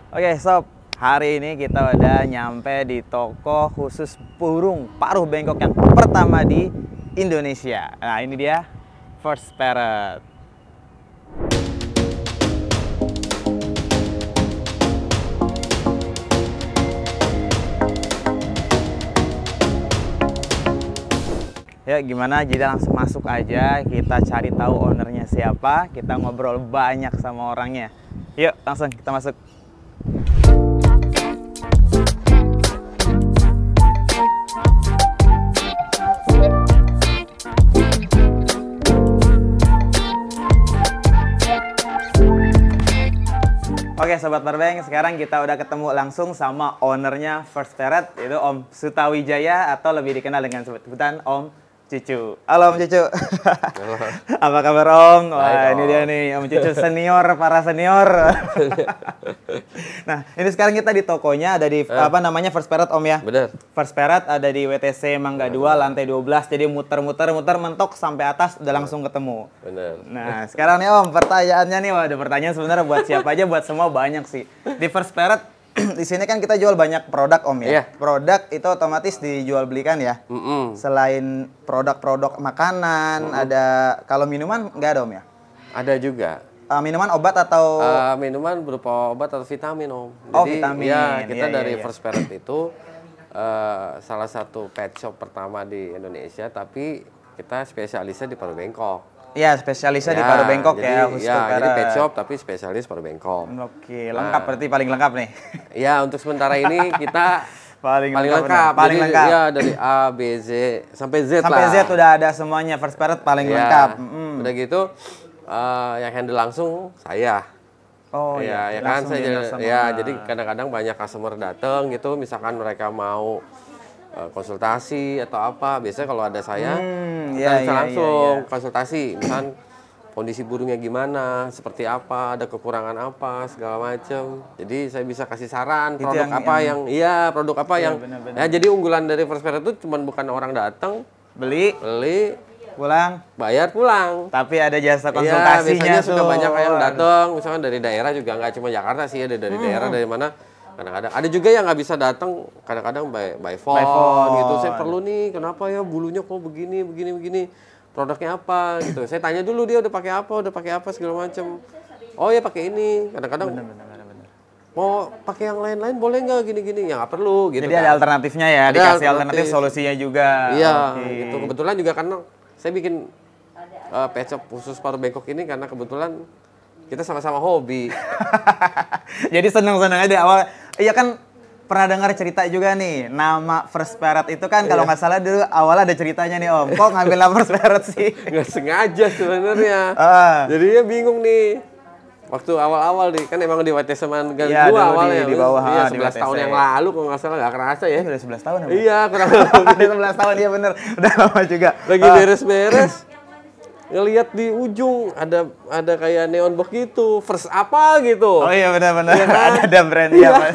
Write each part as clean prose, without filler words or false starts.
Oke sob, hari ini kita udah nyampe di toko khusus burung paruh bengkok yang pertama di Indonesia. Nah ini dia, First Parrot. Ya gimana, jadi langsung masuk aja, kita cari tahu ownernya siapa, kita ngobrol banyak sama orangnya. Yuk langsung kita masuk. Oke Sobat Perbeng, sekarang kita udah ketemu langsung sama ownernya First Parrot, yaitu Om Sutawijaya atau lebih dikenal dengan sebutan Om Cucu. Halo Om Cucu. Halo. Apa kabar Om? Wah Baik, ini Om. dia nih Om Cucu senior, para senior. Nah ini sekarang kita di tokonya ada di apa namanya First Parrot Om ya? Bener. First Parrot ada di WTC Mangga 2 lantai 12, jadi muter-muter mentok sampai atas udah langsung ketemu. Bener. Nah, sekarang nih Om, pertanyaannya nih, waduh pertanyaan sebenarnya buat siapa aja, buat semua banyak sih. Di First Parrot, di sini kan kita jual banyak produk Om ya. Iya. Produk itu otomatis dijual belikan ya. Selain produk-produk makanan, ada kalau minuman nggak ada Om ya? Ada juga. Minuman obat atau? Minuman berupa obat atau vitamin, Om. Oh, Jadi, vitamin. ya, kita Iya, dari iya. First Parrot itu salah satu pet shop pertama di Indonesia, tapi kita spesialisnya di paruh bengkok. Iya, spesialisnya di paruh bengkok jadi, ya, khusus jadi pet Parrot. shop tapi spesialis paruh bengkok. Oke, lengkap berarti paling lengkap nih. Ya, untuk sementara ini kita Paling paling lengkap, lengkap. benar. Paling Jadi, lengkap. Ya, dari A, B, Z sampai Z Sampai lah. Z udah ada semuanya, First Parrot paling Ya, lengkap. Udah gitu yang handle langsung saya. Oh ya, iya, ya kan langsung saya di-handle jadi, sama ya owner. jadi kadang-kadang banyak customer datang gitu, misalkan mereka mau konsultasi atau apa, biasanya kalau ada saya kita iya, bisa iya, langsung iya, iya. konsultasi, misalkan kondisi burungnya gimana, seperti apa, ada kekurangan apa, segala macam. Jadi saya bisa kasih saran Itu produk yang- apa yang, iya produk apa Iya, yang, benar-benar. ya jadi unggulan dari First Parrot itu cuma bukan orang datang Beli, beli pulang, bayar pulang. tapi ada jasa Iya, konsultasinya biasanya tuh. suka banyak yang datang, misalkan dari daerah juga, nggak cuma Jakarta sih, ada dari daerah dari mana. Kadang-kadang ada juga yang nggak bisa datang, kadang-kadang by phone, gitu. Saya perlu nih, kenapa ya bulunya kok begini, begini. Produknya apa gitu. Saya tanya dulu dia udah pakai apa segala macam. Oh ya pakai ini. Kadang-kadang Bener. mau pakai yang lain-lain boleh nggak gini-gini? Ya nggak perlu gitu. Jadi kan. ada alternatifnya ya, Ada dikasih alternatif. alternatif solusinya juga. Iya, Oke. gitu. Kebetulan juga karena saya bikin pet shop khusus paruh bengkok ini karena kebetulan kita sama-sama hobi. Jadi seneng-seneng aja di awal. Iya kan pernah dengar cerita juga nih, nama First Parrot itu kan kalau nggak salah dulu awalnya ada ceritanya nih Om. Kok ngambil nama First Parrot sih? Nggak sengaja sebenarnya. Ah. Jadinya bingung nih. Waktu awal-awal nih, kan emang di WTC Mangga Iya, 2 dulu awalnya. di bawah, Iya, di 11 tahun WTC. yang lalu kalau nggak salah, nggak kerasa ya. Ini udah 11 tahun ya? Bang? Iya, kurang lebih. Udah 11 tahun, iya bener. Udah lama juga. Lagi beres-beres, ngelihat di ujung ada kayak neon box gitu, First apa gitu. Oh iya benar-benar. Iya kan? Ada brand Iya, Pak.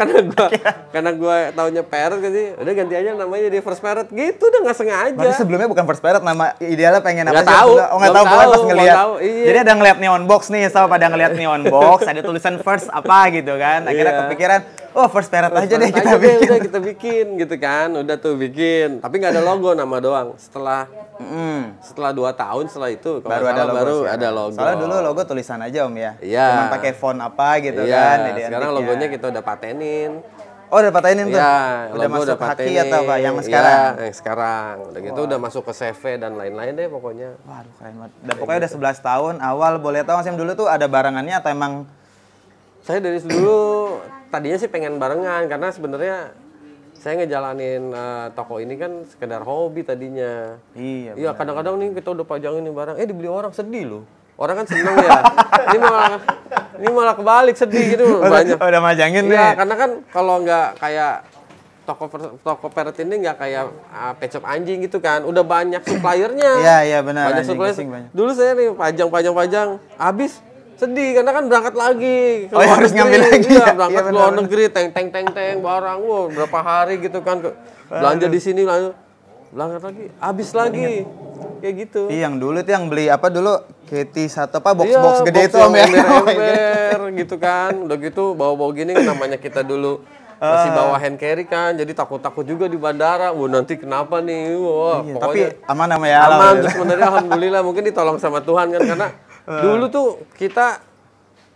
karena gua taunya Parrot kan sih, udah ganti aja namanya jadi First Parrot gitu, udah nggak sengaja. Berarti sebelumnya bukan First Parrot, nama idealnya pengen apa Nggak sih? tahu. Oh nggak tahu, Belum pokoknya pas tahu, ngeliat. belum tahu, iya. Jadi ada ngeliat neon box nih, sama pada ngeliat neon box, ada tulisan First apa gitu kan. Akhirnya Iya. kepikiran, oh First Parrot aja deh kita Aja deh, bikin. udah kita bikin gitu kan, udah tuh bikin, tapi nggak ada logo, nama doang. Setelah 2 tahun setelah itu kalau Baru nggak ada salah, logo. baru sekarang. ada logo. Soalnya dulu logo tulisan aja Om ya. Iya. Cuman pakai font apa gitu Iya, kan. sekarang logonya kita udah patenin. Oh udah patenin tuh? Iya, Udah logo masuk udah haki patenin. atau apa? Yang sekarang? Iya, yang sekarang. Udah gitu udah masuk ke CV dan lain-lain deh pokoknya. Waduh keren banget. Dan pokoknya udah 11 tahun. Awal boleh tahu Mas Em dulu tuh ada barangannya atau emang? Saya dari dulu tadinya sih pengen barengan karena sebenarnya saya ngejalanin toko ini kan sekedar hobi tadinya. Iya. Iya, kadang-kadang nih kita udah pajangin nih barang, dibeli orang sedih loh. Orang kan seneng ya. ini malah kebalik sedih gitu banyak. Udah majangin nih. Iya, karena kan kalau nggak kayak toko Parrot ini nggak kayak pet shop anjing gitu kan, udah banyak suppliernya. Iya benar. Banyak anjing supplier. kucing banyak. Dulu saya nih pajang, habis sedih karena kan berangkat lagi ke Oh, luar harus negeri. ngambil lagi Iya, ya? berangkat Iya, ke luar benar. negeri, teng barang, wow, berapa hari gitu kan belanja di sini lalu berangkat lagi, habis lagi. kayak gitu. Iya, yang dulu itu yang beli apa dulu? Kitty satu apa box Iya, gede box itu Om ya. yang ember gitu kan. Udah gitu bawa-bawa gini kan namanya kita dulu masih bawa hand carry kan. Jadi takut-takut juga di bandara. Wah, nanti kenapa nih? Wah, Iya, pokoknya tapi aman nama ya. aman terus sebenarnya alhamdulillah mungkin ditolong sama Tuhan kan karena dulu tuh kita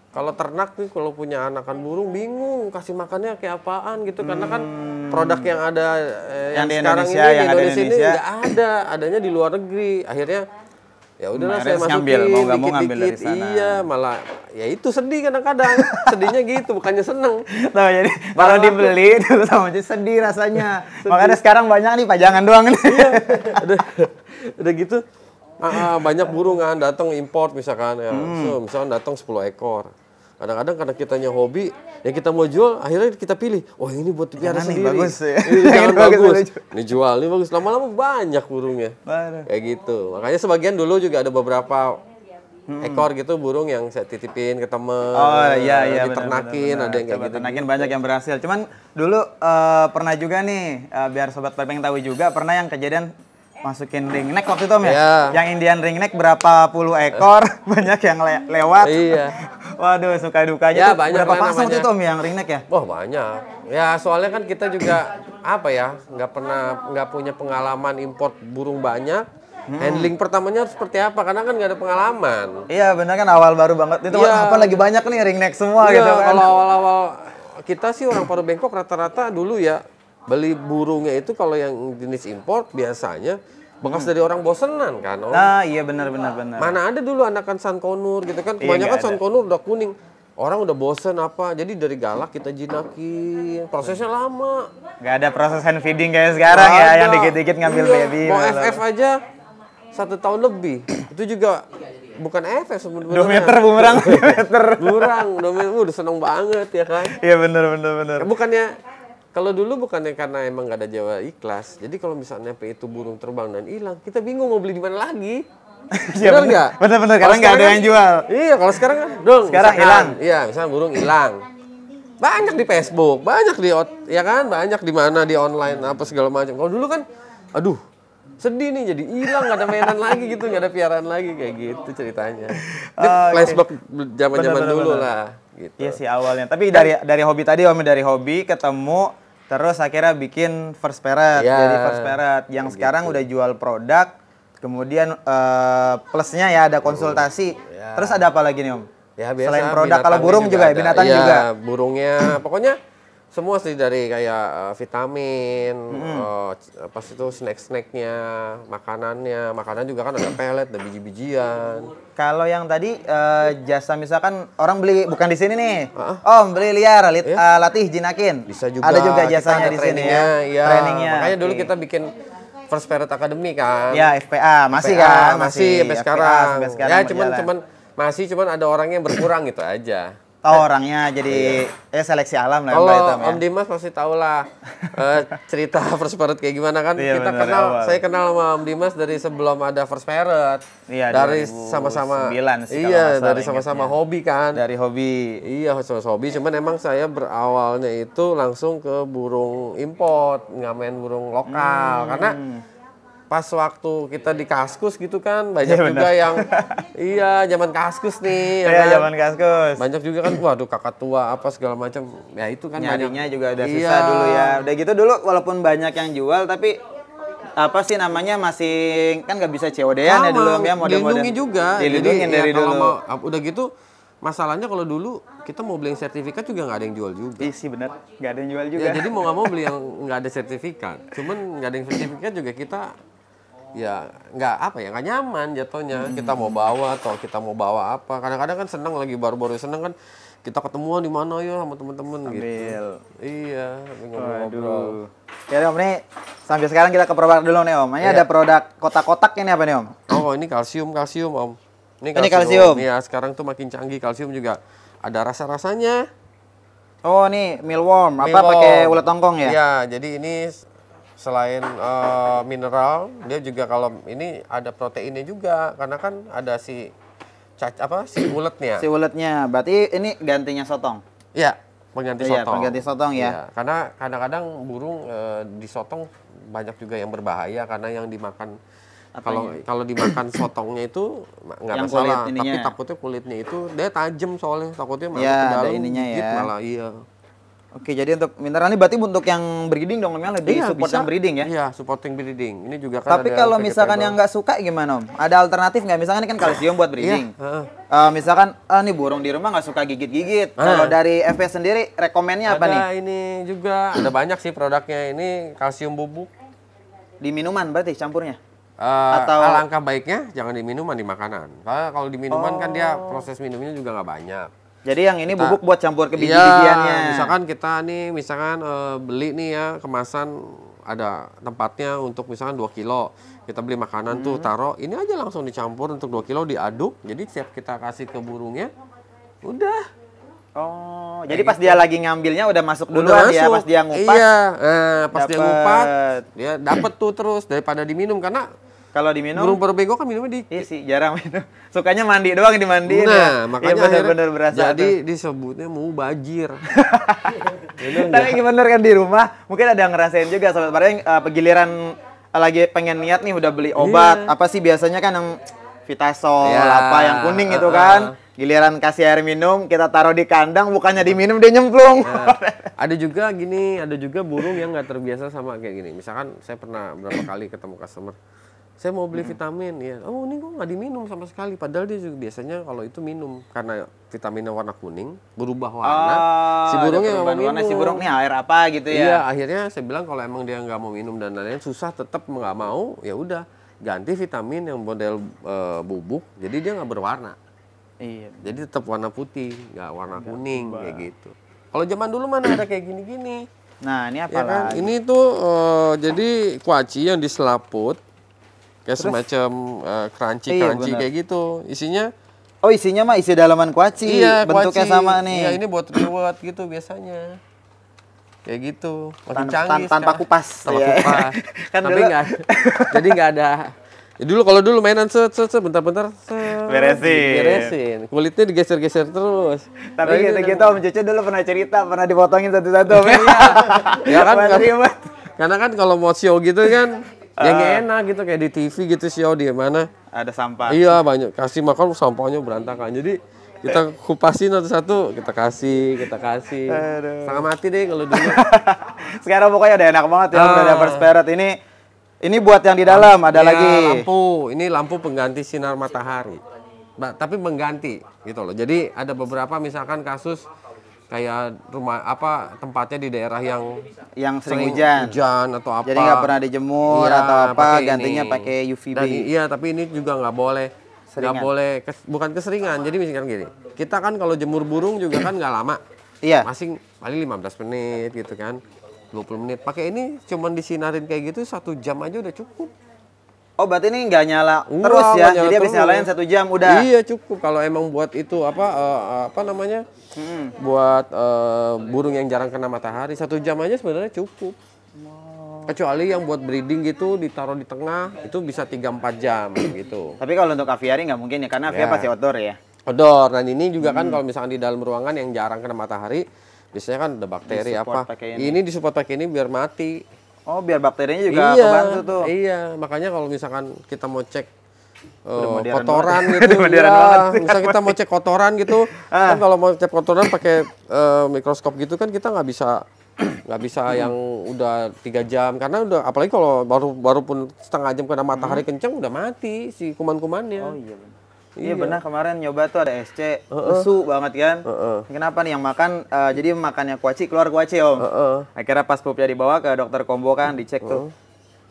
kalau ternak nih kalau punya anakan burung bingung kasih makannya kayak apaan gitu karena kan produk yang ada yang di sekarang Indonesia, ini di yang ada di Indonesia ini Indonesia. nggak ada, adanya di luar negeri. Akhirnya ya udahlah saya Harus masukin ngambil, mau nggak mau ngambil dari dikit-dikit. sana. Iya, malah ya itu sedih kadang-kadang. Sedihnya gitu, bukannya seneng. Tahu jadi kalau dibeli dulu sama aja sedih rasanya. Makanya sekarang banyak nih pajangan doang nih. Udah gitu banyak burung kan datang import misalkan ya. So, misalkan datang 10 ekor. Kadang-kadang karena kitanya hobi, ya kita mau jual, akhirnya kita pilih. Oh ini buat dipiara Jangan nih, sendiri. bagus ya. Ini jangan Ini bagus, bagus. lucu. Ini jual, ini bagus. Lama-lama banyak burungnya. Baru. Kayak gitu. Makanya sebagian dulu juga ada beberapa ekor gitu burung yang saya titipin ke temen. Oh iya diternakin, ada yang kayak gitu. Ternakin banyak yang berhasil. Cuman dulu pernah juga nih biar sobat Pepeng tahu juga pernah yang kejadian masukin ringneck waktu itu Om ya. Iya. Yang Indian ringneck berapa puluh ekor banyak yang lewat. Iya. Waduh suka dukanya Ya, tuh banyak berapa lah pasang waktu namanya. itu Om yang ringneck ya? Wah banyak. Ya soalnya kan kita juga apa ya nggak punya pengalaman import burung banyak. Handling pertamanya harus seperti apa? Karena kan nggak ada pengalaman. Iya benar kan awal baru banget itu Iya. apa lagi banyak nih ringneck semua Iya, gitu kan. kalau awal-awal kita sih orang Paru Bengkok rata-rata dulu ya beli burungnya itu kalau yang jenis import biasanya bekas dari orang bosenan kan. Om. Nah iya benar. Mana ada dulu anakan sankonur gitu kan. Iya, Kebanyakan nggak ada. sankonur udah kuning. Orang udah bosen apa. Jadi dari galak kita jinakin. Prosesnya lama. Gak ada proses hand feeding kayak sekarang Nggak ya ada. yang dikit-dikit ngambil Iya, baby. Mau malah. FF aja 1 tahun lebih. Itu juga bukan FF sebenarnya. 2 meter bumerang 2 meter. Burang, udah seneng banget ya kan. Iya benar. Bukannya kalau dulu bukannya karena emang nggak ada Jawa ikhlas. Jadi kalau misalnya itu burung terbang dan hilang, kita bingung mau beli di mana lagi. Iya, Benar nggak? Benar Kalau karena nggak ada sekarang yang jual. Iya, kalau sekarang kan, dong. Sekarang misalkan, hilang. Iya, misalnya burung hilang. Banyak di Facebook, banyak ya kan, banyak di mana di online apa segala macam. Kalau dulu kan, aduh, sedih nih jadi hilang nggak ada mainan lagi gitu, nggak ada piaraan lagi kayak gitu ceritanya. Ini flashback zaman-zaman Benar. dulu lah. Gitu. Iya sih awalnya. Tapi dari hobi tadi Om dari hobi ketemu terus akhirnya bikin first parrot Iya. jadi first parrot yang sekarang udah jual produk. Kemudian plusnya ya ada konsultasi. Ya. Terus ada apa lagi nih Om? Ya biasa. Selain produk kalau binatangnya burung juga ya ada. binatang Iya, juga. burungnya pokoknya semua sih dari kayak vitamin, apa sih itu snack-snacknya, makanan juga kan ada pelet, ada biji-bijian. Kalau yang tadi jasa misalkan orang beli bukan di sini nih. Om beli liar latih jinakin. Bisa juga. Ada juga Kita jasanya ada di sini ya. trainingnya, iya. Trainingnya. Makanya dulu Oke. kita bikin First Parrot Academy kan. Ya FPA masih FPA, kan? masih sampai FPA sekarang. sampai sekarang Ya berjalan. cuman ada orang yang berkurang gitu aja. Oh orangnya jadi seleksi alam lah Kalau Mbak Itam, ya. Om Dimas pasti tahu lah cerita First Parrot kayak gimana kan. Iya, Kita bener, kenal, awal. saya kenal sama Om Dimas dari sebelum ada First Parrot. Iya, dari 2009 sama-sama. sih kalau nggak Iya, salah dari sama-sama ingatnya. hobi kan. Dari hobi. Iya, sama hobi. Cuman emang saya berawalnya itu langsung ke burung import, nggak main burung lokal. Karena pas waktu kita di Kaskus gitu kan banyak Iya, juga yang zaman Kaskus nih ya Iya kan? zaman kaskus. Banyak juga kan waduh kakak tua apa segala macam ya itu kan Nyarinya banyak. juga udah Iya. susah dulu ya. Udah gitu dulu walaupun banyak yang jual tapi apa sih namanya masih kan nggak bisa COD-an ya dulu Om ya model-model. dilindungi juga. Dilindungin Jadi, dari kalau dulu. udah gitu masalahnya kalau dulu kita mau beli yang sertifikat juga nggak ada yang jual juga. Iya sih benar. Nggak ada yang jual juga. Ya jadi mau nggak mau beli yang nggak ada sertifikat. Cuman nggak ada yang sertifikat juga kita ya nggak nyaman jatuhnya. Kita mau bawa atau kita mau bawa apa. Kadang-kadang kan seneng lagi baru-baru seneng kan kita ketemuan di mana ya sama temen-temen gitu. Iya, ngobrol-ngobrol. Ya Om nih sampai sekarang kita ke produk dulu nih Om. Ini ada produk kotak-kotak ini apa nih Om? Oh ini kalsium Om. Ini kalsium. Iya sekarang tuh makin canggih kalsium juga ada rasa-rasanya. Oh nih mealworm apa Mealworm. pakai ulat tongkong ya? Iya, jadi ini selain mineral, dia juga kalau ini ada proteinnya juga karena kan ada si uletnya. Si uletnya. Berarti ini gantinya sotong. Iya, pengganti Iya, sotong. pengganti sotong ya. Iya, karena kadang-kadang burung di sotong banyak juga yang berbahaya karena yang dimakan Kalau dimakan sotongnya itu nggak Yang masalah, kulit tapi ininya. takutnya kulitnya itu dia tajam soalnya, takutnya masuk Ya, ke ada dalam ininya gigit ya. malah iya. Oke, jadi untuk mineral ini berarti untuk yang breeding dong, memang lebih Iya, support bisa. yang breeding ya? Iya, supporting breeding. Ini juga kan Tapi ada kalau vegetable. misalkan yang nggak suka gimana Om? Ada alternatif nggak? Misalkan ini kan kalsium buat breeding. Iya, heeh. Misalkan, nih burung di rumah nggak suka gigit-gigit. Kalau dari FP sendiri, rekomennya apa nih? Ada ini juga, ada banyak sih produknya. Ini kalsium bubuk. Di minuman berarti campurnya? Atau alangkah baiknya jangan di minuman, di makanan. Karena kalau di minuman kan dia proses minumnya juga nggak banyak. Jadi yang ini bubuk buat campur ke Iya, biji-bijiannya. misalkan kita nih, beli nih ya kemasan ada tempatnya untuk misalkan 2 kilo. Kita beli makanan tuh taruh, ini aja langsung dicampur untuk 2 kilo diaduk. Jadi setiap kita kasih ke burungnya, udah. Oh, jadi pas dia lagi ngambilnya udah masuk duluan ya, pas dia ngupas. Iya, pas dia dapet. ngupas, dia dapet tuh terus daripada diminum karena Kalau diminum, burung berbego kan minumnya dikit. iya sih jarang minum. Sukanya mandi doang dimandiin. Nah, makanya bener-bener berasa. jadi disebutnya mubajir. Tapi bener kan di rumah, mungkin ada yang ngerasain juga sobat bareng pegiliran lagi pengen niat nih udah beli obat. Apa sih biasanya kan yang Vitasol, apa yang kuning itu kan. Giliran kasih air minum, kita taruh di kandang, bukannya diminum dia nyemplung. Ada juga gini, ada juga burung yang nggak terbiasa sama kayak gini. Misalkan saya pernah berapa kali ketemu customer, saya mau beli vitamin, ya, oh ini kok nggak diminum sama sekali. Padahal dia juga biasanya kalau itu minum karena vitaminnya warna kuning, berubah warna. Si burungnya nggak mau minum. Si burung nih air apa gitu ya? Iya, akhirnya saya bilang kalau emang dia nggak mau minum dan lain-lain susah tetap nggak mau, ya udah ganti vitamin yang model bubuk, jadi dia nggak berwarna. Iya. Jadi tetap warna putih, nggak warna kuning kayak gitu. Kalau zaman dulu mana ada kayak gini-gini. Nah, ini apa Ya kan? lagi? Ini tuh jadi kuaci yang diselaput kayak semacam crunchy bener. kayak gitu. Isinya Oh, isinya mah isi dalaman kuaci. Bentuknya kuaci. sama nih. Iya, ini buat reward gitu biasanya. Kayak gitu. Makin canggih Tanpa sekarang. kupas. Tanpa Iya. kupas. Kan Tapi dulu- nggak jadi nggak ada. Ya dulu kalau dulu mainan bentar-bentar beresin. Kulitnya digeser-geser terus. Tapi gitu-gitu Om Cucu dulu pernah cerita, pernah dipotongin satu-satu. Ya kan, Ribet. karena kan kalau mau show gitu kan ya nggak enak gitu kayak di TV gitu show di mana. Ada sampah. Iya banyak kasih makan sampahnya berantakan. Jadi kita kupasin satu-satu, kita kasih. Setengah mati deh kalau dulu. Sekarang pokoknya udah enak banget ya, udah ada first parrot ini buat yang di dalam ada Ya, lagi. lampu. Ini lampu pengganti sinar matahari. Tapi mengganti gitu loh. Jadi ada beberapa misalkan kasus kayak rumah tempatnya di daerah yang sering hujan atau apa. jadi nggak pernah dijemur Iya, atau apa, pakai gantinya ini. pakai UVB. Iya, tapi ini juga nggak boleh. Nggak Seringan. boleh, bukan keseringan. Jadi misalkan gini, kita kan kalau jemur burung juga kan nggak lama. Iya. Masing paling 15 menit gitu kan. 20 menit. Pakai ini cuman disinarin kayak gitu 1 jam aja udah cukup. Oh, berarti ini nggak nyala Enggak, terus ya? nggak nyala Jadi habis terus. nyalain 1 jam udah. Iya cukup kalau emang buat itu apa namanya? Buat burung yang jarang kena matahari 1 jam aja sebenarnya cukup. Kecuali yang buat breeding gitu ditaruh di tengah itu bisa 3-4 jam gitu. Tapi kalau untuk aviary nggak mungkin ya, karena aviary Ya. pasti outdoor ya. Odor dan ini juga kan kalau misalkan di dalam ruangan yang jarang kena matahari biasanya kan ada bakteri Disupport apa. pakai Ini disupport pakai ini biar mati. Oh, biar bakterinya juga Iya, kebantu tuh. iya. Makanya kalau misalkan kita mau cek modern kotoran banget. gitu, Udah modern ya, banget sih. misal kita mau cek kotoran gitu, kan kalau mau cek kotoran pakai mikroskop gitu kan kita nggak bisa yang udah 3 jam karena udah apalagi kalau baru pun setengah jam kena matahari kenceng udah mati si kuman-kumannya. Oh iya benar. Iya benar, kemarin nyoba tuh ada SC, lesu banget kan. Kenapa nih yang makan, jadi makannya kuaci, keluar kuaci Om. Akhirnya pas pupnya dibawa ke dokter Kombo kan, dicek tuh.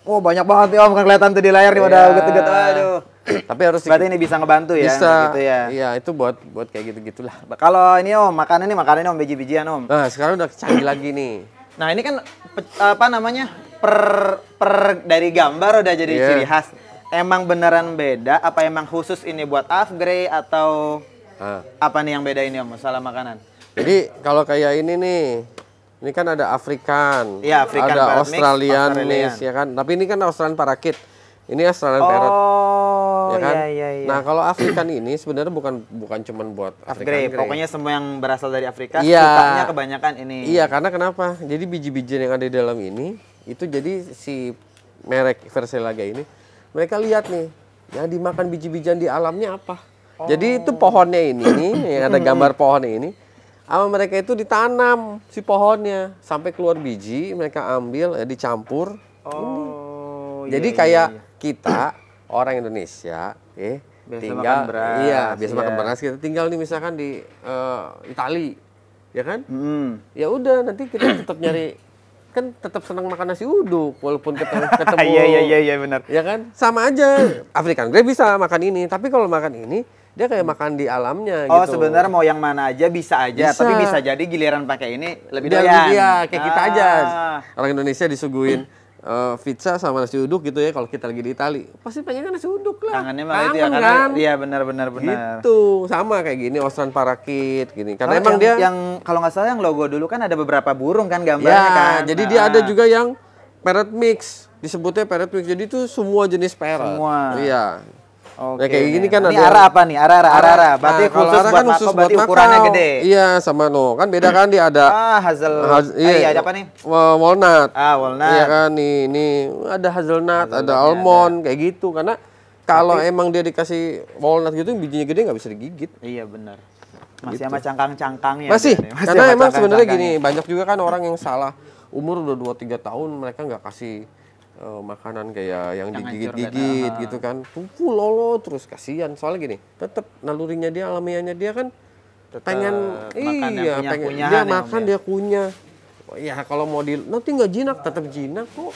Oh banyak banget nih Om, kan kelihatan tuh di layar nih udah uget-uget. Aduh. Tapi harus Berarti ini bisa ngebantu ya? bisa Gitu ya. Iya, itu buat kayak gitu-gitulah. Kalau ini Om, makanan ini Om, biji-bijian Om. Nah, sekarang udah canggih lagi nih. Nah ini kan apa namanya, per dari gambar udah jadi Iya. ciri khas. Emang beneran beda, apa emang khusus ini buat upgrade atau Nah. apa nih yang beda ini Om, masalah makanan? Jadi kalau kayak ini kan ada African, Iya, African ada Parrot Mix, Australian Australian. Mix, ya kan. Tapi ini kan Australian Parakit, ini Australian Parrot, Oh, ya kan. iya. Nah kalau African ini sebenarnya bukan cuman buat African Upgrade, Grey. pokoknya semua yang berasal dari Afrika, Iya. sukanya kebanyakan ini. Iya, karena kenapa? Jadi biji-bijian yang ada di dalam ini itu jadi si merek Versilaga ini mereka lihat nih, yang dimakan biji-bijian di alamnya apa. Jadi itu pohonnya ini nih, yang ada gambar pohonnya ini, sama mereka itu ditanam si pohonnya sampai keluar biji, mereka ambil, dicampur. Jadi kayak kita orang Indonesia, biasa tinggal, makan beras, biasa makan beras, kita tinggal nih misalkan di Itali, ya kan? Ya udah, nanti kita tetap nyari, kan tetap senang makan nasi uduk walaupun ketemu iya benar. Ya kan? Sama aja. African Grey bisa makan ini, tapi kalau makan ini dia kayak makan di alamnya Oh, gitu. sebenarnya mau yang mana aja bisa aja, tapi bisa jadi giliran pakai ini lebih doyan. Iya, kayak kita aja. Orang Indonesia disuguhin pizza sama nasi uduk gitu ya, kalau kita lagi di Itali pasti pengennya nasi uduk lah. Kangennya malah itu ya, karena kan? iya benar. Gitu, sama kayak gini Australian Parakit gini. Karena emang dia yang kalau nggak salah yang logo dulu kan ada beberapa burung kan gambarnya ya, kan. jadi dia ada juga yang parrot mix, disebutnya parrot mix. Jadi itu semua jenis parrot. Semua. Iya. Oke. Nah, kayak gini kan ini ada ara apa nih? Ara. Berarti Nah, kalau khusus ara buat kan mako, khusus berarti buat ukurannya makau. gede. Iya, sama kan beda kan dia ada Iya, ada apa nih? walnut. Walnut. Iya kan ini ada hazelnut, ada almond kayak gitu. Karena kalau emang dia dikasih walnut gitu bijinya gede nggak bisa digigit. Iya benar. Masih sama cangkang-cangkangnya. Masih. Masih Karena sama emang sebenarnya cangkang-cangkangnya. gini, banyak juga kan orang yang salah umur udah 2-3 tahun mereka nggak kasih makanan kayak yang digigit-gigit gitu kan. Tumpul lolo terus kasihan. Soalnya gini, tetap nalurinya dia, alamiahnya dia kan pengen dia makan dia kunyah. Ya kalau mau nanti nggak jinak, tetap jinak kok.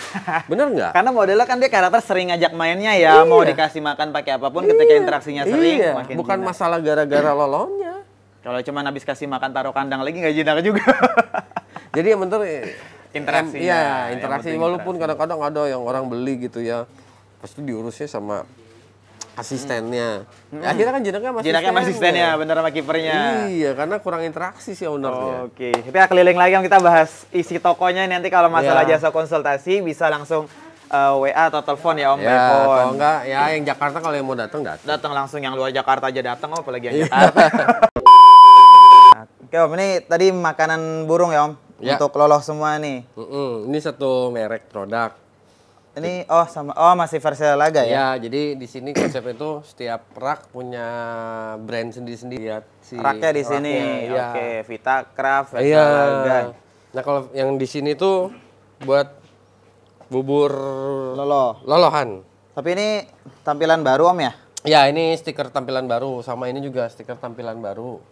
Bener nggak? Karena modelnya kan dia karakter sering ngajak mainnya ya, mau dikasih makan pakai apapun ketika interaksinya sering. Makin bukan jinak. masalah gara-gara lolonya. Kalau cuma habis kasih makan taruh kandang lagi nggak jinak juga. Jadi yang penting interaksinya. Iya, interaksi. Walaupun kadang-kadang ada yang orang beli gitu ya, pasti diurusnya sama asistennya. Ya, akhirnya kan jinaknya masih asistennya, bener sama kipernya. Iya, karena kurang interaksi sih ownernya. Oke, kita keliling lagi kita bahas isi tokonya. Nanti kalau masalah jasa konsultasi bisa langsung WA atau telepon ya Om. Ya, kalau enggak ya yang Jakarta kalau yang mau datang. Datang langsung, yang luar Jakarta aja datang, apalagi yang Jakarta. Oke Om, ini tadi makanan burung ya Om. Ya. Untuk loloh semua nih. Ini satu merek produk. Ini masih versi laga ya? Ya, jadi di sini konsep itu setiap rak punya brand sendiri-sendiri ya. Raknya di sini. Ya. Oke, Vita Craft, versi Iya. laga. Nah, kalau yang di sini tuh buat bubur lolohan. Tapi ini tampilan baru Om ya? Ya, ini stiker tampilan baru, sama ini juga stiker tampilan baru.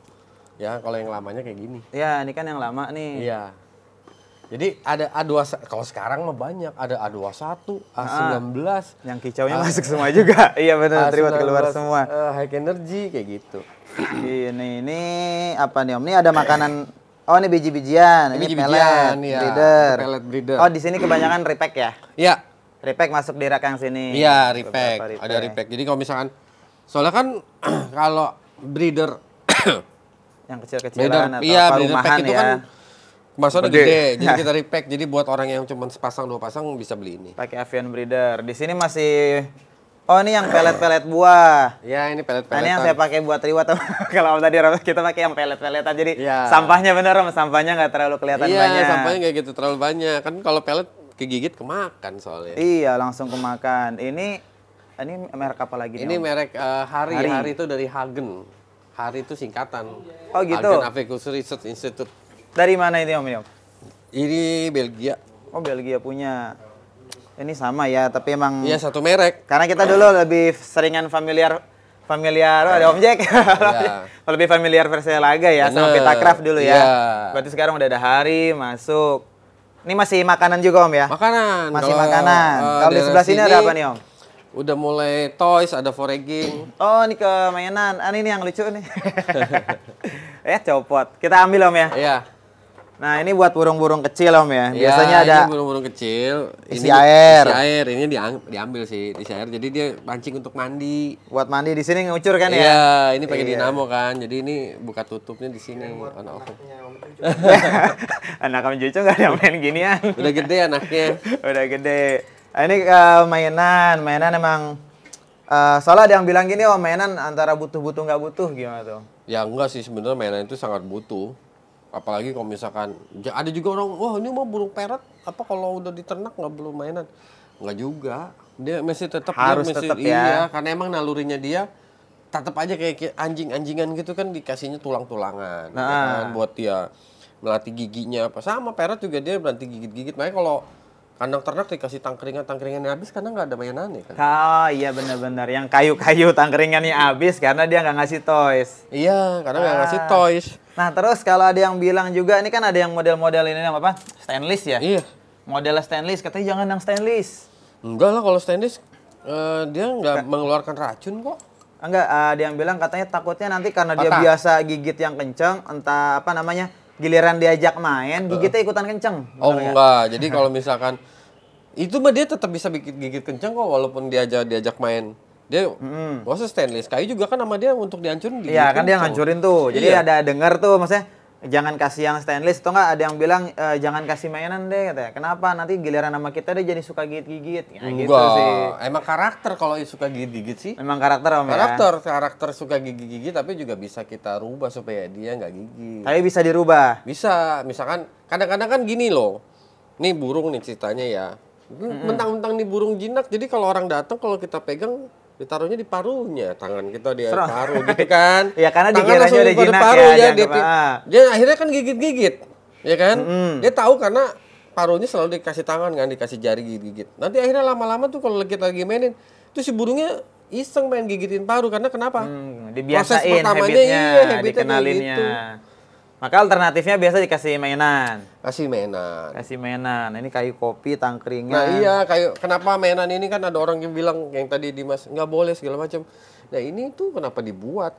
Ya, kalau yang lamanya kayak gini. Ya, ini kan yang lama nih. Iya. Jadi ada A21, kalau sekarang mah banyak, ada A21, A19. Yang kicaunya masuk semua juga. Iya benar, terima keluar semua. High energy kayak gitu. Ini apa nih Om? Ini ada makanan. Oh, ini biji-bijian. Ini pellet breeder. Pellet breeder. Oh, di sini kebanyakan repack ya? Iya. Repack masuk di rak yang sini. Iya, repack. Ada repack. Jadi kalau misalkan soalnya kan kalau breeder yang kecil-kecilan atau itu rumahan ya. kan kemasannya gede. Jadi kita repack. Jadi buat orang yang cuma sepasang 2 pasang bisa beli ini. Pakai avian breeder. Di sini masih ini yang pelet-pelet buah. Ya, ini pelet-peletan. Ini yang saya pakai buat riwat. Kalau tadi kita pakai yang pelet-peletan. Jadi sampahnya bener Om, sampahnya nggak terlalu kelihatan banyak. Iya, sampahnya nggak gitu terlalu banyak. Kan kalau pelet kegigit kemakan soalnya. Iya, langsung kemakan. Ini merek apa lagi nih? Ini merek Hari. Hari itu dari Hagen. Hari itu singkatan. Oh gitu. Hagen Aviculture Research Institute. Dari mana ini Om? Ini Belgia. Oh, Belgia punya. Ini sama ya, tapi emang iya satu merek. Karena kita dulu lebih seringan familiar ada Om Jack. Ya. Lebih familiar versi laga ya. Bener. Sama Vita Craft dulu ya. Berarti sekarang udah ada Hari masuk. Ini masih makanan juga Om ya? Makanan. Masih makanan. Kalau di sebelah sini ada apa nih Om? Udah mulai toys, ada foraging. Oh, ini ke mainan. Ini yang lucu nih. Copot. Kita ambil Om ya? Iya. Nah, ini buat burung-burung kecil Om ya. Biasanya ya, ada ini burung-burung kecil. Isi air. Isi air. Ini diambil sih, isi air. Jadi dia pancing untuk mandi. Buat mandi di sini ngucur kan ya? Iya, ini pakai dinamo kan. Jadi ini buka tutupnya di sini. Anak Om Juco nggak ada main ginian. Udah gede anaknya. Udah gede. Ini mainan emang soalnya ada yang bilang gini, mainan antara butuh-butuh nggak butuh gimana tuh? Ya enggak sih, sebenarnya mainan itu sangat butuh. Apalagi kalau misalkan ada juga orang, wah ini mau burung parrot, apa kalau udah diternak nggak perlu mainan? Enggak juga. Dia masih tetap Harus tetap ya. Iya, karena emang nalurinya dia tetap aja kayak anjing-anjingan gitu kan dikasihnya tulang-tulangan ya kan buat dia melatih giginya apa. Sama parrot juga dia berhenti gigit-gigit. Makanya kalau kandang ternak dikasih tangkringan-tangkringannya habis karena nggak ada mainannya kan. Oh iya benar-benar. Yang kayu-kayu tangkringannya habis karena dia nggak ngasih toys. Iya, karena nggak ngasih toys. Nah terus kalau ada yang bilang juga, ini kan ada yang model-model ini apa? Stainless ya? Iya. Model stainless, katanya jangan yang stainless. Enggak lah kalau stainless, dia nggak mengeluarkan racun kok. Enggak, dia yang bilang katanya takutnya nanti karena dia biasa gigit yang kenceng, entah apa namanya, giliran diajak main, gigitnya ikutan kenceng. Oh enggak, jadi kalau misalkan itu mah dia tetap bisa gigit kenceng kok walaupun diajak main. Dia nggak usah stainless, kayu juga kan sama dia untuk dihancurin. Iya kan dia ngancurin tuh, jadi ada denger tuh maksudnya jangan kasih yang stainless, atau enggak ada yang bilang jangan kasih mainan deh katanya. Kenapa? Nanti giliran sama kita dia jadi suka gigit-gigit. Ya, gitu sih. Emang karakter kalau suka gigit-gigit sih. Memang karakter Om Karakter suka gigit-gigit tapi juga bisa kita rubah supaya dia nggak gigit. Tapi bisa dirubah. Bisa, misalkan kadang-kadang kan gini loh. Nih burung nih ceritanya ya. Mentang-mentang nih burung jinak, jadi kalau orang datang kalau kita pegang ditaruhnya di paruhnya, tangan kita di paruh gitu kan. Ya karena dikiranya udah jinak paruh, ya. Dia akhirnya kan gigit-gigit. Ya kan? Dia tahu karena paruhnya selalu dikasih tangan kan, dikasih jari gigit-gigit. Nanti akhirnya lama-lama tuh kalau kita lagi mainin, tuh si burungnya iseng main gigitin paruh karena kenapa? Dibiasain habitnya, dikenalinnya. Gitu. Maka alternatifnya biasa dikasih mainan. Kasih mainan. Ini kayu kopi, tangkringan. Nah iya, kenapa mainan ini kan ada orang yang bilang yang tadi Dimas nggak boleh segala macam. Nah ini tuh kenapa dibuat?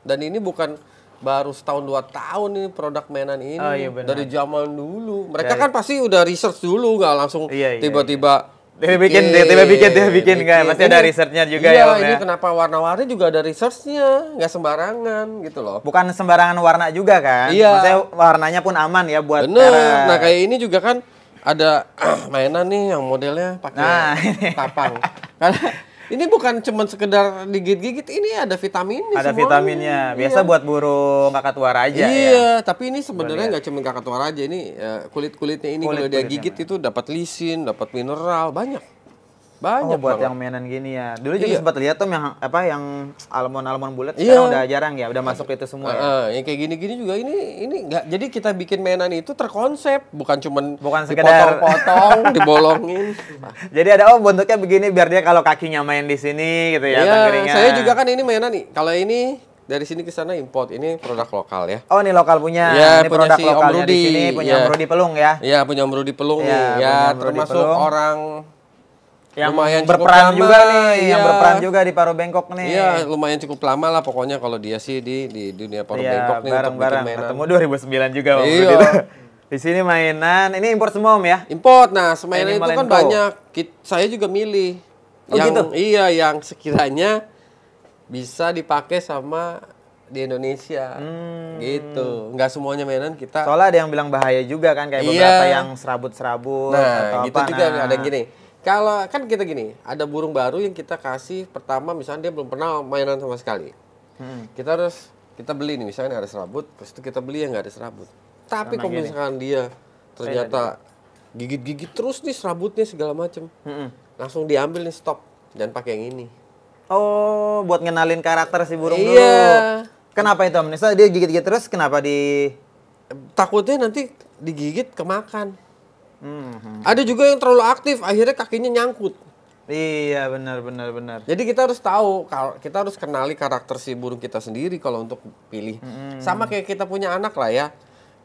Dan ini bukan baru setahun 2 tahun ini produk mainan ini. Oh, iya benar. Dari zaman dulu. Mereka kan pasti udah research dulu, nggak langsung tiba-tiba. Dia bikin kan, pasti ada researchnya juga ya Om. Ini kenapa warna-warni juga ada researchnya, nggak sembarangan gitu loh. Bukan sembarangan warna juga kan? Iya. Maksudnya warnanya pun aman ya buat Bener. Nah kayak ini juga kan ada mainan nih yang modelnya pakai tapang. Ini bukan cuma sekedar digigit-gigit, ini ada vitaminnya. Ada vitaminnya. Biasa buat burung kakak tua raja ya. Tapi ini sebenarnya nggak cuma kakak tua raja, ini kulit-kulitnya ini kalau dia gigit itu dapat lisin, dapat mineral, banyak. Banyak buat banget. yang mainan gini ya. Dulu juga sempat lihat tuh yang almond bulat sekarang udah jarang ya, udah masuk itu semua ya. Yang kayak gini-gini juga ini enggak. Jadi kita bikin mainan itu terkonsep, bukan sekedar dipotong-potong, dibolongin. Jadi ada bentuknya begini biar dia kalau kakinya main di sini gitu ya, tangkringan. Saya juga kan ini mainan nih. Kalau ini dari sini ke sana import, ini produk lokal ya. Oh, ini lokal punya. Ya, ini produk si lokalnya Om Rudi. Di sini punya Om Rudi Pelung ya. Iya, punya Om Rudi Pelung nih. Ya, termasuk orang yang lumayan berperan juga nih, yang berperan juga di Paro Bengkok nih. Iya, lumayan cukup lama lah pokoknya kalau dia sih di dunia Paro Bengkok nih untuk bikin mainan. Ketemu 2009 juga Om. Iya. Di sini mainan, ini import semua Om ya? Import. Nah, mainan itu kan banyak. Saya juga milih. Gitu? Iya, yang sekiranya bisa dipakai sama di Indonesia. Gitu. Nggak semuanya mainan kita. Soalnya ada yang bilang bahaya juga kan, kayak beberapa yang serabut-serabut atau gitu apa. Juga ada yang gini. Kalau kan kita gini, ada burung baru yang kita kasih pertama misalnya dia belum pernah mainan sama sekali. Kita beli nih misalnya ada serabut, terus itu kita beli yang nggak ada serabut. Tapi kalau misalkan dia ternyata gigit-gigit terus nih serabutnya segala macem, langsung diambil nih, stop, jangan pakai yang ini. Oh, buat ngenalin karakter si burung dulu. Kenapa itu Om? Misalnya dia gigit-gigit terus, kenapa takutnya nanti digigit kemakan. Ada juga yang terlalu aktif, akhirnya kakinya nyangkut. Iya, benar. Jadi kita harus tahu, kita harus kenali karakter si burung kita sendiri kalau untuk pilih. Sama kayak kita punya anak lah ya.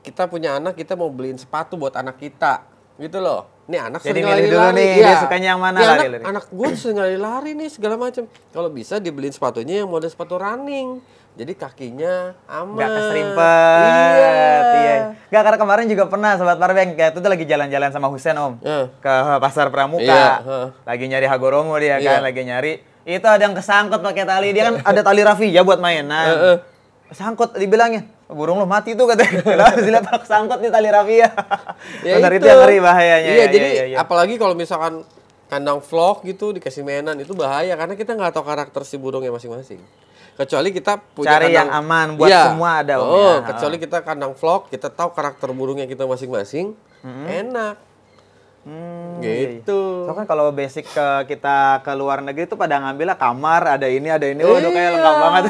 Kita punya anak, kita mau beliin sepatu buat anak kita, gitu loh. Nih anak sering lari-lari nih, dia sukanya yang mana lari-lari? Anak gue sering lari-lari nih segala macam. Kalau bisa dibeliin sepatunya yang model sepatu running. Jadi kakinya aman. Gak keserimpet. Iya. Gak, karena kemarin juga pernah Sobat Parbeng, kayak itu tuh lagi jalan-jalan sama Husen Om. Ke Pasar Pramuka. Lagi nyari Hagoromo dia kan, lagi nyari. Itu ada yang kesangkut pakai tali. Dia kan ada tali rafia buat mainan. Sangkut, dibilangin, burung lo mati tuh katanya. Kenapa sih lihat kesangkut nih tali rafia? Benar, itu yang ngeri bahayanya. Iya, jadi apalagi kalau misalkan kandang vlog gitu dikasih mainan, itu bahaya karena kita nggak tahu karakter si burungnya masing-masing. Kecuali kita punya cari yang aman buat semua ada kecuali kita kandang vlog, kita tahu karakter burungnya kita masing-masing, enak. Gitu. So kan kalau basic kita ke luar negeri tuh pada ngambilnya kamar, ada ini. Waduh kayak lengkap banget.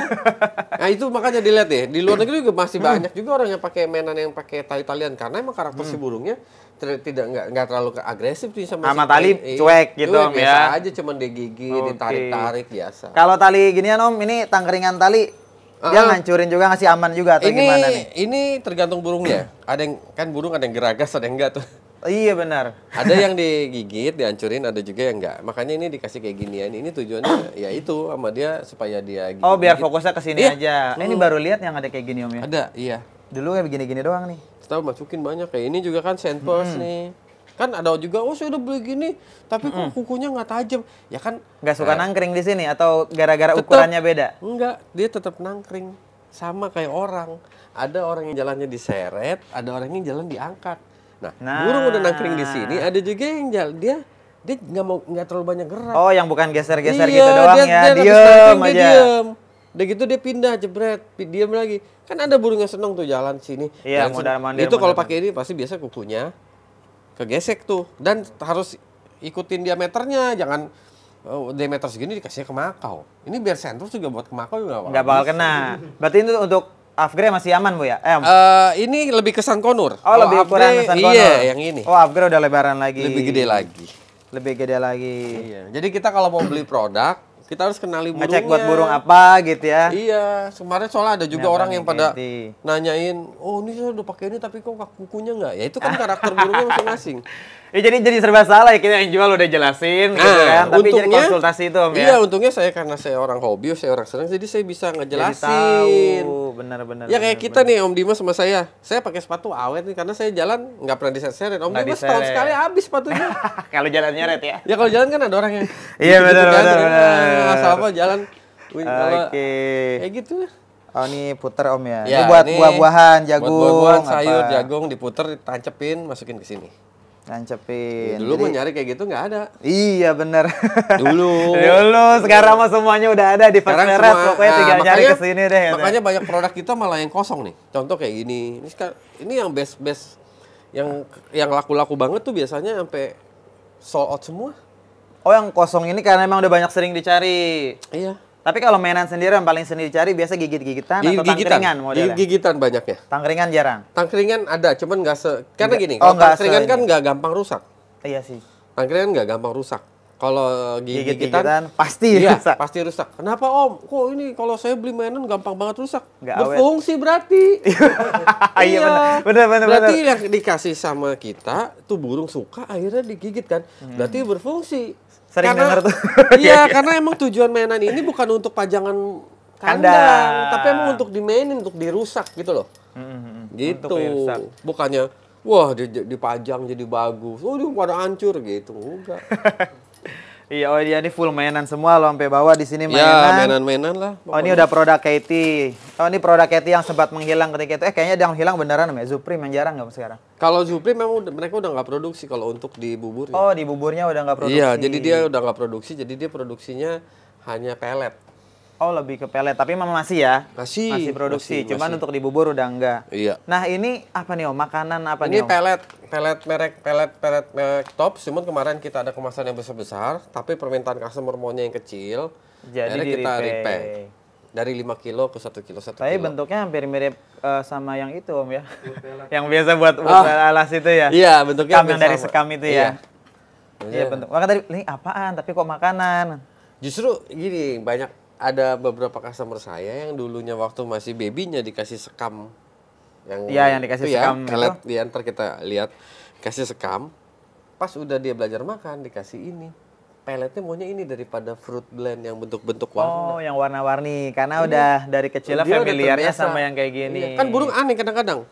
Nah itu makanya dilihat deh, di luar negeri juga masih banyak juga orang yang pakai mainan yang pakai tali talian karena emang karakter si burungnya nggak terlalu agresif sih sama tali cuek gitu cuek, Om biasa ya. aja cuman digigit, ditarik-tarik biasa. Kalau tali ginian Om, ini tangkringan tali dia ngancurin juga, ngasih aman juga atau gimana nih? Ini tergantung burungnya. Ada yang kan burung ada yang geragas, ada yang enggak tuh. Iya benar. Ada yang digigit, dihancurin, ada juga yang enggak. Makanya ini dikasih kayak ginian. Ini tujuannya ya itu sama dia supaya dia gigit. Oh, biar fokusnya ke sini aja. Nah, ini baru lihat yang ada kayak gini Om ya. Ada, iya. Dulu kayak begini-gini doang nih. Setelah masukin banyak kayak ini juga kan sandpers nih. Kan ada juga, oh saya udah beli gini, tapi kok kukunya nggak tajam. Ya kan nggak suka nangkring di sini atau gara-gara ukurannya beda? Enggak, dia tetap nangkring. Sama kayak orang. Ada orang yang jalannya diseret, ada orang yang jalan diangkat. Nah, burung udah nangkring di sini, ada juga yang jalan dia nggak terlalu banyak gerak. Oh, yang bukan geser-geser gitu doang ya, diem aja. Diem. Udah gitu dia pindah jebret, diem lagi. Kan ada burung yang seneng tuh jalan sini. Iya, mondar-mandir. Itu kalau pakai ini pasti biasa kukunya kegesek tuh, dan harus ikutin diameternya, jangan diameter segini dikasihnya ke makau. Ini biar sentrum juga buat ke makau juga nggak bakal kena. Berarti itu untuk upgrade masih aman Bu ya? Ini lebih ke Sankonur. Oh, lebih ukuran Sankonur. Iya, yang ini. Oh, upgrade udah lebaran lagi. Lebih gede lagi. Lebih gede lagi. Iya. Jadi kita kalau mau beli produk, kita harus kenali burungnya. Ngecek buat burung apa gitu ya. Iya, kemarin soalnya ada juga orang yang pada nanyain, oh ini saya udah pakai ini tapi kok kukunya nggak? Ya itu kan karakter burungnya masing-masing. Ya jadi serba salah ya, kita yang jual udah jelasin gitu kan. Tapi jadi konsultasi itu Om ya. Iya, untungnya karena saya orang hobi, saya orang senang, jadi saya bisa ngejelasin. Benar-benar. Ya kayak kita nih Om Dimas sama saya pakai sepatu awet nih karena saya jalan nggak pernah diseret-seret. Om Dimas setahun sekali habis sepatunya. Kalau jalan nyeret ya. Ya kalau jalan kan ada orang yang iya benar. Asal apa jalan. Oke. Kayak gitu. Oh ini puter Om ya. Ya ini buat buah-buahan, jagung. Buat buah-buahan, sayur, jagung diputer, ditancepin, masukin ke sini. Tancepin. Dulu mau nyari kayak gitu nggak ada. Iya bener. Dulu. Sekarang mah semuanya udah ada di Fast Meret. Pokoknya tinggal nyari ke sini deh. Makanya banyak produk kita malah yang kosong nih. Contoh kayak gini. Ini yang best yang laku-laku banget tuh biasanya sampai sold out semua. Oh yang kosong ini karena emang udah banyak sering dicari. Iya. Tapi kalau mainan sendiri yang paling sering dicari biasa gigit-gigitan atau tangkringan modelnya? Gigitan banyaknya. Tangkringan jarang? Tangkringan ada, cuman karena gini, kalau tangkringan kan nggak gampang rusak. Iya sih. Tangkringan nggak gampang rusak. Kalau gigitan pasti rusak. Pasti rusak. Kenapa Om? Kok ini kalau saya beli mainan gampang banget rusak? Nggak berfungsi awet. Berarti. Iya benar. Berarti yang dikasih sama kita tuh burung suka akhirnya digigit kan? Berarti berfungsi. Sering denger tuh. Iya, karena emang tujuan mainan ini bukan untuk pajangan kandang, tapi emang untuk dimainin, untuk dirusak gitu loh. Gitu. Bukannya, wah dipajang jadi bagus, oh dia pada hancur gitu, enggak. Iya, oh dia ini full mainan semua loh sampai bawah di sini mainan. Ya, mainan-mainan lah. Pokoknya. Oh ini udah produk Katy. Oh ini produk Katy yang sempat menghilang ketika itu. Kayaknya yang hilang beneran ya. Supreme yang jarang nggak sekarang? Kalau Supreme memang mereka udah nggak produksi kalau untuk di buburnya. Oh di buburnya udah nggak produksi. Iya, jadi dia udah nggak produksi. Jadi dia produksinya hanya pelet. Oh lebih ke pelet, tapi memang masih ya? Masih produksi, cuman untuk di bubur udah enggak. Iya. Nah ini apa nih Om? Makanan apa ini nih Om? Pelet merek top. Cuman kemarin kita ada kemasan yang besar-besar, tapi permintaan customer maunya yang kecil. Jadi kita repack. Dari 5 kilo ke 1 kilo, 1 kilo. Tapi bentuknya hampir mirip sama yang itu Om ya? Yang biasa buat alas itu ya? Iya bentuknya yang dari sekam itu ya? Iya bentuk. Maka tadi, ini apaan? Tapi kok makanan? Justru gini, ada beberapa customer saya yang dulunya waktu masih babynya dikasih sekam yang dikasih sekam pelet di antar kita lihat kasih sekam, pas udah dia belajar makan dikasih ini peletnya maunya ini daripada fruit blend yang bentuk-bentuk warna. Oh yang warna-warni karena udah dari kecilnya familiarnya sama yang kayak gini. Iya. Kan burung aneh kadang-kadang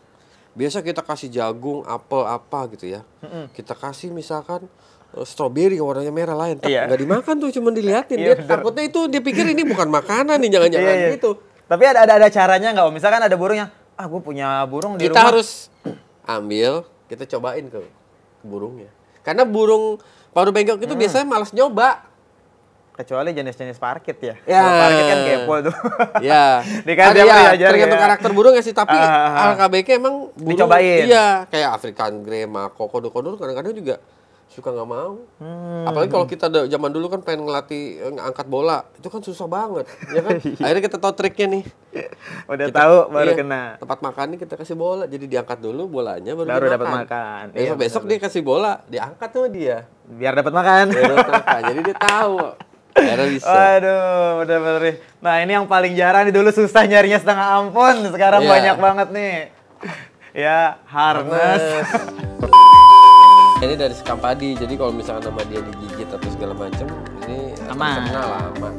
biasa kita kasih jagung apel apa gitu ya, kita kasih misalkan strawberry warnanya merah lain, nggak dimakan tuh, cuma diliatin. Dia takutnya itu dia pikir ini bukan makanan nih, jangan-jangan gitu. Tapi ada caranya nggak Om? Misalkan ada burung yang, gue punya burung di rumah. Kita harus ambil, kita cobain ke burungnya. Karena burung paruh bengkok itu biasanya malas nyoba. Kecuali jenis-jenis parkit ya. Parkit kan kepo tuh. Ya. Tergantung karakter burung ya sih, tapi AKBK emang burung, dicobain. Iya, kayak African Grey, Mako, kodok-kodok kadang-kadang juga suka nggak mau. Apalagi kalau kita zaman dulu kan pengen ngelatih angkat bola, itu kan susah banget, ya kan? Akhirnya kita tahu triknya nih. Udah tahu baru kena. Tempat makan nih kita kasih bola, jadi diangkat dulu bolanya baru dapat makan. Besok dia kasih bola, diangkat sama dia. Biar dapat makan. Jadi dia tahu. Akhirnya bisa. Waduh, bener-bener. Nah ini yang paling jarang nih, dulu susah nyarinya setengah ampun, sekarang banyak banget nih. Ya, harness. Ini dari sekam padi, jadi kalau misalkan sama dia digigit atau segala macam, ini aman. aman.